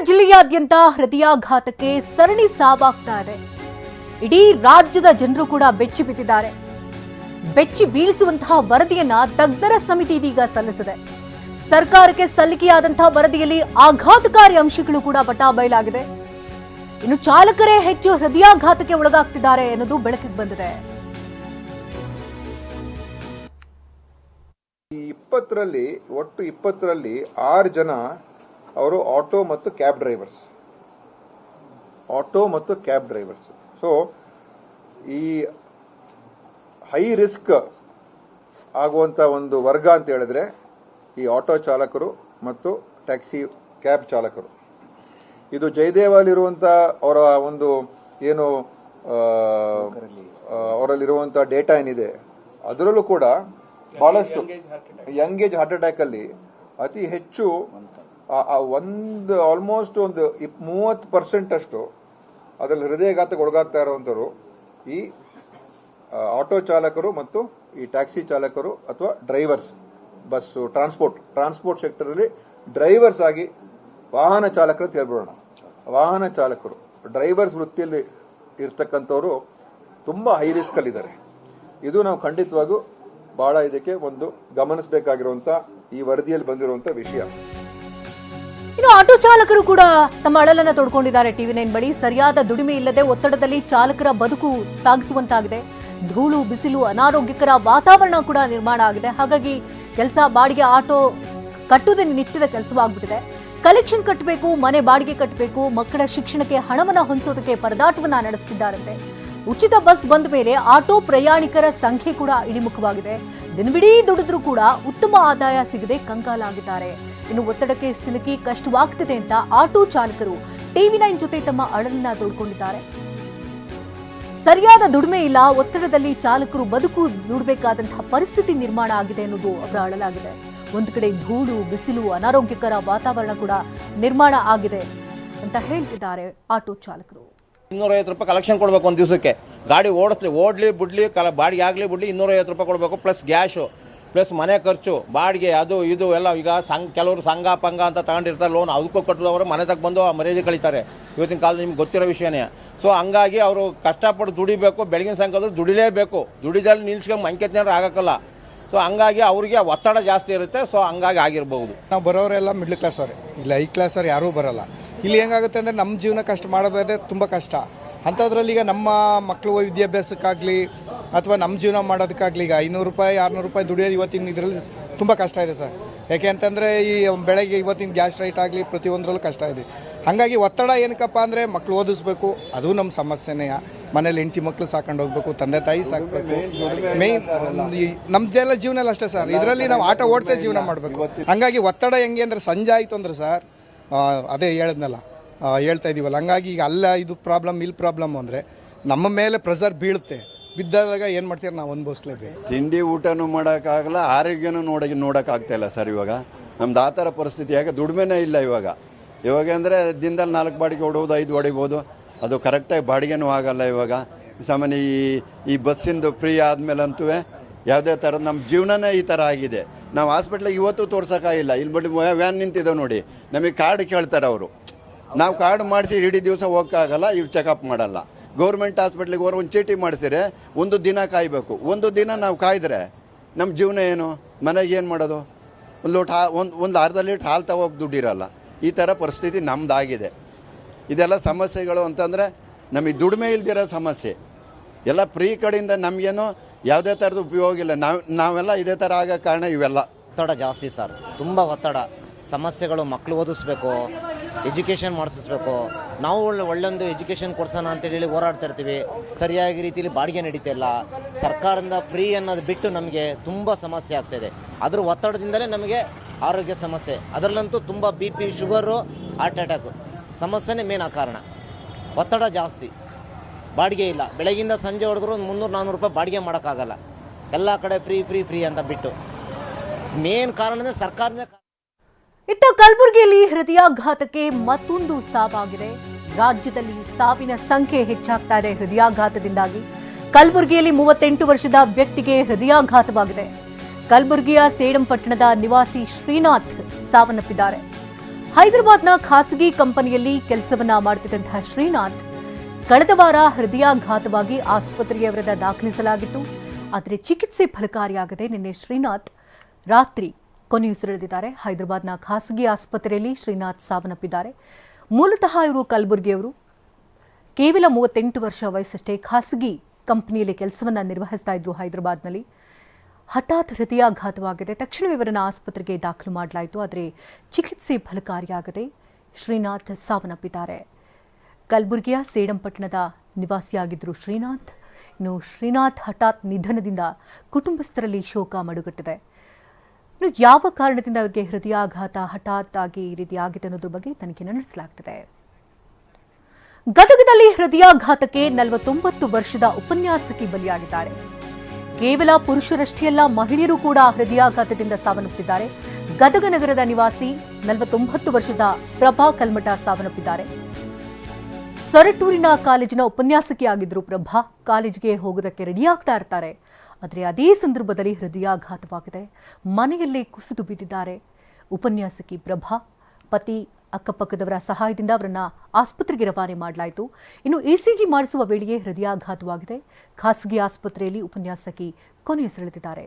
ಜಿಲ್ಲೆಯಾದ್ಯಂತ ಹೃದಯಾಘಾತಕ್ಕೆ ಸರಣಿ ಸಾವಾಗ್ತಾ ಇದೆ. ಇಡೀ ರಾಜ್ಯದ ಜನರು ಕೂಡ ಬೆಚ್ಚಿ ಬಿದ್ದಿದ್ದಾರೆ. ಬೆಚ್ಚಿ ಬೀಳಿಸುವಂತಹ ವರದಿಯನ್ನ ತಜ್ಞರ ಸಮಿತಿ ಇದೀಗ ಸಲ್ಲಿಸಿದೆ. ಸರ್ಕಾರಕ್ಕೆ ಸಲ್ಲಿಕೆಯಾದಂತಹ ವರದಿಯಲ್ಲಿ ಆಘಾತಕಾರಿ ಅಂಶಗಳು ಕೂಡ ಬಯಲಾಗಿದೆ. ಇನ್ನು ಚಾಲಕರೇ ಹೆಚ್ಚು ಹೃದಯಾಘಾತಕ್ಕೆ ಒಳಗಾಗ್ತಿದ್ದಾರೆ ಎನ್ನುವುದು ಬೆಳಕಿಗೆ ಬಂದಿದೆ. ಒಟ್ಟು 20ರಲ್ಲಿ 6 ಜನ ಅವರು ಆಟೋ ಮತ್ತು ಕ್ಯಾಬ್ ಡ್ರೈವರ್ಸ್. ಸೊ ಈ ಹೈ ರಿಸ್ಕ್ ಆಗುವಂತ ಒಂದು ವರ್ಗ ಅಂತ ಹೇಳಿದ್ರೆ ಈ ಆಟೋ ಚಾಲಕರು ಮತ್ತು ಟ್ಯಾಕ್ಸಿ ಕ್ಯಾಬ್ ಚಾಲಕರು. ಇದು ಜಯದೇವಲ್ಲಿರುವಂತ ಅವರ ಒಂದು ಏನು ಅವರಲ್ಲಿರುವಂತ ಡೇಟಾ ಏನಿದೆ ಅದರಲ್ಲೂ ಕೂಡ ಬಹಳಷ್ಟು ಯಂಗ್ ಏಜ್ ಹಾರ್ಟ್ ಅಟ್ಯಾಕ್ ಅಲ್ಲಿ ಅತಿ ಹೆಚ್ಚು ಆಲ್ಮೋಸ್ಟ್ ಒಂದು 30% ಅಷ್ಟು ಅದರಲ್ಲಿ ಹೃದಯಾಘಾತಕ್ಕೆ ಒಳಗಾಗ್ತಾ ಇರುವಂತರು ಈ ಆಟೋ ಚಾಲಕರು ಮತ್ತು ಈ ಟ್ಯಾಕ್ಸಿ ಚಾಲಕರು ಅಥವಾ ಡ್ರೈವರ್ಸ್, ಬಸ್ಸು, ಟ್ರಾನ್ಸ್ಪೋರ್ಟ್ ಸೆಕ್ಟರ್ ಅಲ್ಲಿ ಡ್ರೈವರ್ಸ್ ಆಗಿ ವಾಹನ ಚಾಲಕರು ಹೇಳ್ಬಿಡೋಣ. ವಾಹನ ಚಾಲಕರು ಡ್ರೈವರ್ಸ್ ವೃತ್ತಿಯಲ್ಲಿ ಇರ್ತಕ್ಕಂಥವ್ರು ತುಂಬಾ ಹೈ ರಿಸ್ಕ್ ಅಲ್ಲಿದ್ದಾರೆ. ಇದು ನಾವು ಖಂಡಿತವಾಗೂ ಬಹಳ ಇದಕ್ಕೆ ಒಂದು ಗಮನಿಸಬೇಕಾಗಿರುವಂತ ಈ ವರದಿಯಲ್ಲಿ ಬಂದಿರುವಂತ ವಿಷಯ. ಇನ್ನು ಆಟೋ ಚಾಲಕರು ಕೂಡ ತಮ್ಮ ಅಳಲನ್ನ ತೊಡ್ಕೊಂಡಿದ್ದಾರೆ. ಟಿವಿ9 ಬಳಿ ಸರಿಯಾದ ದುಡಿಮೆ ಇಲ್ಲದೆ ಒತ್ತಡದಲ್ಲಿ ಚಾಲಕರ ಬದುಕು ಸಾಗಿಸುವಂತಾಗಿದೆ. ಧೂಳು, ಬಿಸಿಲು, ಅನಾರೋಗ್ಯಕರ ವಾತಾವರಣ ಕೂಡ ನಿರ್ಮಾಣ ಆಗಿದೆ. ಹಾಗಾಗಿ ಕೆಲಸ ಬಾಡಿಗೆ ಆಟೋ ಕಟ್ಟುವುದೇ ನಿತ್ಯದ ಕೆಲಸವಾಗ್ಬಿಟ್ಟಿದೆ. ಕಲೆಕ್ಷನ್ ಕಟ್ಟಬೇಕು, ಮನೆ ಬಾಡಿಗೆ ಕಟ್ಟಬೇಕು, ಮಕ್ಕಳ ಶಿಕ್ಷಣಕ್ಕೆ ಹಣವನ್ನ ಹೊಂದಿಸೋದಕ್ಕೆ ಪರದಾಟವನ್ನ ನಡೆಸುತ್ತಿದ್ದಾರಂತೆ. ಉಚಿತ ಬಸ್ ಬಂದ ಮೇಲೆ ಆಟೋ ಪ್ರಯಾಣಿಕರ ಸಂಖ್ಯೆ ಕೂಡ ಇಳಿಮುಖವಾಗಿದೆ. ದಿನವಿಡೀ ದುಡಿದ್ರೂ ಕೂಡ ಉತ್ತಮ ಆದಾಯ ಸಿಗದೆ ಕಂಗಾಲಾಗಿದ್ದಾರೆ. ಇನ್ನು ಒತ್ತಡಕ್ಕೆ ಸಿಲುಕಿ ಕಷ್ಟವಾಗ್ತಿದೆ ಅಂತ ಆಟೋ ಚಾಲಕರು ಟಿವಿ9 ಜೊತೆ ತಮ್ಮ ಅಳಲನ್ನ ತೋಡ್ಕೊಂಡಿದ್ದಾರೆ. ಸರಿಯಾದ ದುಡಿಮೆ ಇಲ್ಲ, ಒತ್ತಡದಲ್ಲಿ ಚಾಲಕರು ಬದುಕು ನುಡಬೇಕಾದಂತಹ ಪರಿಸ್ಥಿತಿ ನಿರ್ಮಾಣ ಆಗಿದೆ ಅನ್ನೋದು ಅವರ ಅಳಲಾಗಿದೆ. ಒಂದು ಕಡೆ ಧೂಳು, ಬಿಸಿಲು, ಅನಾರೋಗ್ಯಕರ ವಾತಾವರಣ ಕೂಡ ನಿರ್ಮಾಣ ಆಗಿದೆ ಅಂತ ಹೇಳ್ತಿದ್ದಾರೆ ಆಟೋ ಚಾಲಕರು. 250 ರೂಪಾಯಿ ಕಲೆಕ್ಷನ್ ಕೊಡಬೇಕು ಒಂದು ದಿವಸಕ್ಕೆ. ಗಾಡಿ ಓಡಲಿ ಬಿಡ್ಲಿ ಬಾಡಿಗೆ ಆಗಲಿ ಬಿಡ್ಲಿ 250 ರೂಪಾಯಿ ಕೊಡಬೇಕು, ಪ್ಲಸ್ ಗ್ಯಾಸು, ಪ್ಲಸ್ ಮನೆ ಖರ್ಚು, ಬಾಡಿಗೆ, ಅದು ಇದು ಎಲ್ಲ. ಈಗ ಕೆಲವರು ಸಂಘ ಪಂಗ ಅಂತ ತಗೊಂಡಿರ್ತಾರೆ ಲೋನ್, ಅದಕ್ಕೂ ಕಟ್ಟಿದವರು ಮನೆ ತಗ ಬಂದು ಮರ್ಯಾದೆ ಕಳೀತಾರೆ. ಇವತ್ತಿನ ಕಾಲದಲ್ಲಿ ನಿಮ್ಗೆ ಗೊತ್ತಿರೋ ವಿಷಯನೇ. ಸೊ ಹಂಗಾಗಿ ಅವರು ಕಷ್ಟಪಟ್ಟು ದುಡಿಬೇಕು, ಬೆಳಗಿನ ಸಂಘದ್ರು ದುಡಿಲೇಬೇಕು. ದುಡಿದಲ್ಲಿ ನಿಲ್ಸ್ಕೊಂಡು ಮಂಕೆತ್ನಾರು ಆಗೋಕ್ಕಲ್ಲ. ಸೊ ಹಂಗಾಗಿ ಅವರಿಗೆ ಒತ್ತಡ ಜಾಸ್ತಿ ಇರುತ್ತೆ. ಸೊ ಹಂಗಾಗಿ ಆಗಿರ್ಬೋದು. ನಾವು ಬರೋರೆಲ್ಲ ಮಿಡ್ಲ್ ಕ್ಲಾಸ್ ಅವರೇ, ಇಲ್ಲ ಹೈ ಕ್ಲಾಸ್ ಅವ್ರು ಯಾರೂ ಬರೋಲ್ಲ. ಇಲ್ಲಿ ಹೆಂಗಾಗುತ್ತೆ ಅಂದರೆ ನಮ್ಮ ಜೀವನ ಕಷ್ಟ ಮಾಡೋದೇ ತುಂಬ ಕಷ್ಟ. ಅಂಥದ್ರಲ್ಲಿ ಈಗ ನಮ್ಮ ಮಕ್ಕಳು ವಿದ್ಯಾಭ್ಯಾಸಕ್ಕಾಗಲಿ ಅಥವಾ ನಮ್ಮ ಜೀವನ ಮಾಡೋದಕ್ಕಾಗಲಿ ಈಗ 500 ರೂಪಾಯಿ 600 ರೂಪಾಯಿ ದುಡಿಯೋದು ಇವತ್ತಿನ ಇದರಲ್ಲಿ ತುಂಬ ಕಷ್ಟ ಇದೆ ಸರ್. ಯಾಕೆ ಅಂತಂದರೆ ಈ ಬೆಳಗ್ಗೆ ಇವತ್ತಿನ ಗ್ಯಾಸ್ ರೈಟ್ ಆಗಲಿ ಪ್ರತಿಯೊಂದರಲ್ಲೂ ಕಷ್ಟ ಇದೆ. ಹಾಗಾಗಿ ಒತ್ತಡ ಏನಕ್ಕಪ್ಪ ಅಂದರೆ ಮಕ್ಕಳು ಓದಿಸ್ಬೇಕು, ಅದು ನಮ್ಮ ಸಮಸ್ಯೆನೇ. ಮನೇಲಿ ಹೆಂಡತಿ ಮಕ್ಕಳು ಸಾಕೊಂಡು ಹೋಗ್ಬೇಕು, ತಂದೆ ತಾಯಿ ಸಾಕಬೇಕು. ಮೇಯ್ನ್ ನಮ್ಮದೆಲ್ಲ ಜೀವನ ಎಲ್ಲ ಅಷ್ಟೇ ಸರ್. ಇದರಲ್ಲಿ ನಾವು ಆಟೋ ಓಡಿಸೇ ಜೀವನ ಮಾಡಬೇಕು. ಹಾಗಾಗಿ ಒತ್ತಡ ಹೆಂಗೆ ಅಂದರೆ ಸಂಜೆ ಆಯಿತು ಅಂದರೆ ಸರ್, ಅದೇ ಹೇಳ್ತಾ ಇದ್ದೀವಲ್ಲ, ಹಂಗಾಗಿ ಈಗ ಅಲ್ಲ ಇದು ಪ್ರಾಬ್ಲಮ್ ಇಲ್ಲಿ ಪ್ರಾಬ್ಲಮ್ ಅಂದರೆ ನಮ್ಮ ಮೇಲೆ ಪ್ರೆಷರ್ ಬೀಳುತ್ತೆ. ಬಿದ್ದಾಗ ಏನು ಮಾಡ್ತೀರ, ನಾವು ಅನುಭವಿಸ್ಲೇಬೇಕು. ತಿಂಡಿ ಊಟನೂ ಮಾಡೋಕ್ಕಾಗಲ್ಲ, ಆರೋಗ್ಯನೂ ನೋಡೋಕ್ಕಾಗ್ತಾಯಿಲ್ಲ ಸರ್. ಇವಾಗ ನಮ್ದು ಆ ಥರ ಪರಿಸ್ಥಿತಿ. ಯಾಕೆ ದುಡಿಮೆನೇ ಇಲ್ಲ ಇವಾಗ ಅಂದರೆ ದಿನದಲ್ಲಿ 4 ಬಾಡಿಗೆ ಹೊಡೋದು, 5 ಹೊಡಿಬೋದು. ಅದು ಕರೆಕ್ಟಾಗಿ ಬಾಡಿಗೆನೂ ಆಗಲ್ಲ ಇವಾಗ. ಸಾಮಾನ್ಯ ಈ ಬಸ್ಸಿಂದು ಫ್ರೀ ಆದಮೇಲಂತೂ ಯಾವುದೇ ಥರ ನಮ್ಮ ಜೀವನನೇ ಈ ಥರ ಆಗಿದೆ. ನಾವು ಹಾಸ್ಪಿಟ್ಲಿಗೆ ಇವತ್ತು ತೋರ್ಸೋಕ್ಕಾಗಿಲ್ಲ. ಇಲ್ಲಿ ಬಡಿ ವ್ಯಾನ್ ನಿಂತಿದ್ದಾವೆ ನೋಡಿ, ನಮಗೆ ಕಾರ್ಡ್ ಕೇಳ್ತಾರೆ ಅವರು. ನಾವು ಕಾರ್ಡ್ ಮಾಡಿಸಿ ಇಡೀ ದಿವಸ ಹೋಗೋಕ್ಕಾಗಲ್ಲ, ಇವ್ರು ಚೆಕಪ್ ಮಾಡಲ್ಲ. ಗೌರ್ಮೆಂಟ್ ಹಾಸ್ಪಿಟ್ಲಿಗೆ ಹೋಗಿ ಒಂದು ಚೀಟಿ ಮಾಡಿಸಿದ್ರೆ ಒಂದು ದಿನ ಕಾಯಬೇಕು. ಒಂದು ದಿನ ನಾವು ಕಾಯ್ದರೆ ನಮ್ಮ ಜೀವನ ಏನು? ಮನೆಗೆ ಏನು ಮಾಡೋದು? ಒಂದು ಲೋಟ ಒಂದು ಅರ್ಧ ಲೀಟ್ರ್ ಹಾಲು ತಗೋಕೆ ದುಡ್ಡಿರಲ್ಲ. ಈ ಥರ ಪರಿಸ್ಥಿತಿ ನಮ್ಮದಾಗಿದೆ. ಇದೆಲ್ಲ ಸಮಸ್ಯೆಗಳು ಅಂತಂದರೆ ನಮಗೆ ದುಡಿಮೆ ಇಲ್ದಿರೋ ಸಮಸ್ಯೆ. ಎಲ್ಲ ಫ್ರೀ ಕಡೆಯಿಂದ ನಮಗೇನು ಯಾವುದೇ ಥರದ ಉಪಯೋಗ ಇಲ್ಲ. ನಾವೆಲ್ಲ ಇದೇ ಥರ ಆಗೋ ಕಾರಣ ಇವೆಲ್ಲ. ಒತ್ತಡ ಜಾಸ್ತಿ ಸರ್, ತುಂಬ ಒತ್ತಡ. ಸಮಸ್ಯೆಗಳು, ಮಕ್ಕಳು ಓದಿಸ್ಬೇಕು, ಎಜುಕೇಷನ್ ಮಾಡಿಸ್ಬೇಕು. ನಾವು ಒಳ್ಳೊಂದು ಎಜುಕೇಷನ್ ಕೊಡ್ಸೋಣ ಅಂತೇಳಿ ಹೋರಾಡ್ತಾ ಇರ್ತೀವಿ. ಸರಿಯಾಗಿ ರೀತಿಯಲ್ಲಿ ಬಾಡಿಗೆ ನಡೀತಾ ಇಲ್ಲ. ಸರ್ಕಾರದಿಂದ ಫ್ರೀ ಅನ್ನೋದು ಬಿಟ್ಟು ನಮಗೆ ತುಂಬ ಸಮಸ್ಯೆ ಆಗ್ತಾಯಿದೆ. ಅದ್ರ ಒತ್ತಡದಿಂದಲೇ ನಮಗೆ ಆರೋಗ್ಯ ಸಮಸ್ಯೆ. ಅದರಲ್ಲಂತೂ ತುಂಬ BP, ಶುಗರು, ಹಾರ್ಟ್ ಅಟ್ಯಾಕು ಸಮಸ್ಯೆನೇ ಮೇನ್ ಕಾರಣ. ಒತ್ತಡ ಜಾಸ್ತಿ, ಬಾಡಿಗೆ ಇಲ್ಲ. ಬೆಳಗಿಂದ ಸಂಜೆ ಹೊಡೆದ್ರು 300-400 ರೂಪಾಯಿ ಬಾಡಿಗೆ ಮಾಡೋಕ್ಕಾಗಲ್ಲ. ಎಲ್ಲ ಕಡೆ ಫ್ರೀ ಅಂತ ಬಿಟ್ಟು ಮೇನ್ ಕಾರಣನೇ ಸರ್ಕಾರನೇ. ಇತ್ತ ಕಲಬುರಗಿಯಲ್ಲಿ ಹೃದಯಾಘಾತಕ್ಕೆ ಮತ್ತೊಂದು ಸಾವಾಗಿದೆ. ರಾಜ್ಯದಲ್ಲಿ ಸಾವಿನ ಸಂಖ್ಯೆ ಹೆಚ್ಚಾಗ್ತಾ ಇದೆ ಹೃದಯಾಘಾತದಿಂದಾಗಿ. ಕಲಬುರಗಿಯಲ್ಲಿ 38 ವರ್ಷದ ವ್ಯಕ್ತಿಗೆ ಹೃದಯಾಘಾತವಾಗಿದೆ. ಕಲಬುರಗಿಯ ಸೇಡಂ ಪಟ್ಟಣದ ನಿವಾಸಿ ಶ್ರೀನಾಥ್ ಸಾವನ್ನಪ್ಪಿದ್ದಾರೆ. ಹೈದರಾಬಾದ್ನ ಖಾಸಗಿ ಕಂಪನಿಯಲ್ಲಿ ಕೆಲಸವನ್ನ ಮಾಡುತ್ತಿದ್ದಂತಹ ಶ್ರೀನಾಥ್ ಕಳೆದ ವಾರ ಹೃದಯಾಘಾತವಾಗಿ ಆಸ್ಪತ್ರೆಗೆ ಅವರನ್ನ ದಾಖಲಿಸಲಾಗಿತ್ತು. ಆದರೆ ಚಿಕಿತ್ಸೆ ಫಲಕಾರಿಯಾಗದೆ ನಿನ್ನೆ ಶ್ರೀನಾಥ್ ರಾತ್ರಿ ಕೊನೆಯುಸಿರೆಳೆದಿದ್ದಾರೆ. ಹೈದರಾಬಾದ್ನ ಖಾಸಗಿ ಆಸ್ಪತ್ರೆಯಲ್ಲಿ ಶ್ರೀನಾಥ್ ಸಾವನ್ನಪ್ಪಿದ್ದಾರೆ. ಮೂಲತಃ ಇವರು ಕಲಬುರಗಿಯವರು. ಕೇವಲ 38 ವರ್ಷ ವಯಸ್ಸಷ್ಟೇ. ಖಾಸಗಿ ಕಂಪನಿಯಲ್ಲಿ ಕೆಲಸವನ್ನ ನಿರ್ವಹಿಸ್ತಾ ಇದ್ರು ಹೈದರಾಬಾದ್ನಲ್ಲಿ. ಹಠಾತ್ ಹೃದಯಾಘಾತವಾಗಿದೆ. ತಕ್ಷಣವೇ ಇವರನ್ನು ಆಸ್ಪತ್ರೆಗೆ ದಾಖಲು ಮಾಡಲಾಯಿತು. ಆದರೆ ಚಿಕಿತ್ಸೆ ಫಲಕಾರಿಯಾಗದೆ ಶ್ರೀನಾಥ್ ಸಾವನ್ನಪ್ಪಿದ್ದಾರೆ. ಕಲಬುರಗಿಯ ಸೇಡಂಪಟ್ಟಣದ ನಿವಾಸಿಯಾಗಿದ್ದರು ಶ್ರೀನಾಥ್. ಇನ್ನು ಶ್ರೀನಾಥ್ ಹಠಾತ್ ನಿಧನದಿಂದ ಕುಟುಂಬಸ್ಥರಲ್ಲಿ ಶೋಕ ಮಡುಗಟ್ಟಿದೆ. ಇನ್ನು ಯಾವ ಕಾರಣದಿಂದ ಅವರಿಗೆ ಹೃದಯಾಘಾತ ಹಠಾತ್ ಆಗಿ ಈ ರೀತಿ ಆಗಿದೆ ಅನ್ನೋದ್ರ ಬಗ್ಗೆ ತನಿಖೆ ನಡೆಸಲಾಗ್ತಿದೆ. ಗದಗದಲ್ಲಿ ಹೃದಯಾಘಾತಕ್ಕೆ 49 ವರ್ಷದ ಉಪನ್ಯಾಸಕಿ ಬಲಿಯಾಗಿದ್ದಾರೆ. ಕೇವಲ ಪುರುಷರಷ್ಟೇ ಅಲ್ಲ, ಮಹಿಳೆಯರು ಕೂಡ ಹೃದಯಾಘಾತದಿಂದ ಸಾವನ್ನಪ್ಪಿದ್ದಾರೆ. ಗದಗ ನಗರದ ನಿವಾಸಿ 49 ವರ್ಷದ ಪ್ರಭಾ ಕಲ್ಮಠ ಸಾವನ್ನಪ್ಪಿದ್ದಾರೆ. ಸೊರಟೂರಿನ ಕಾಲೇಜಿನ ಉಪನ್ಯಾಸಕಿಯಾಗಿದ್ದರು ಪ್ರಭಾ. ಕಾಲೇಜಿಗೆ ಹೋಗೋದಕ್ಕೆ ರೆಡಿಯಾಗ್ತಾ ಇರ್ತಾರೆ. ಆದರೆ ಅದೇ ಸಂದರ್ಭದಲ್ಲಿ ಹೃದಯಾಘಾತವಾಗಿದೆ. ಮನೆಯಲ್ಲೇ ಕುಸಿದು ಬಿದ್ದಿದ್ದಾರೆ ಉಪನ್ಯಾಸಕಿ ಪ್ರಭಾ. ಪತಿ ಅಕ್ಕಪಕ್ಕದವರ ಸಹಾಯದಿಂದ ಅವರನ್ನ ಆಸ್ಪತ್ರೆಗೆ ರವಾನೆ ಮಾಡಲಾಯಿತು. ಇನ್ನು ಇಸಿಜಿ ಮಾಡಿಸುವ ವೇಳೆಯೇ ಹೃದಯಾಘಾತವಾಗಿದೆ. ಖಾಸಗಿ ಆಸ್ಪತ್ರೆಯಲ್ಲಿ ಉಪನ್ಯಾಸಕಿ ಕೊನೆಯುಸಿರೆಳೆದಿದ್ದಾರೆ.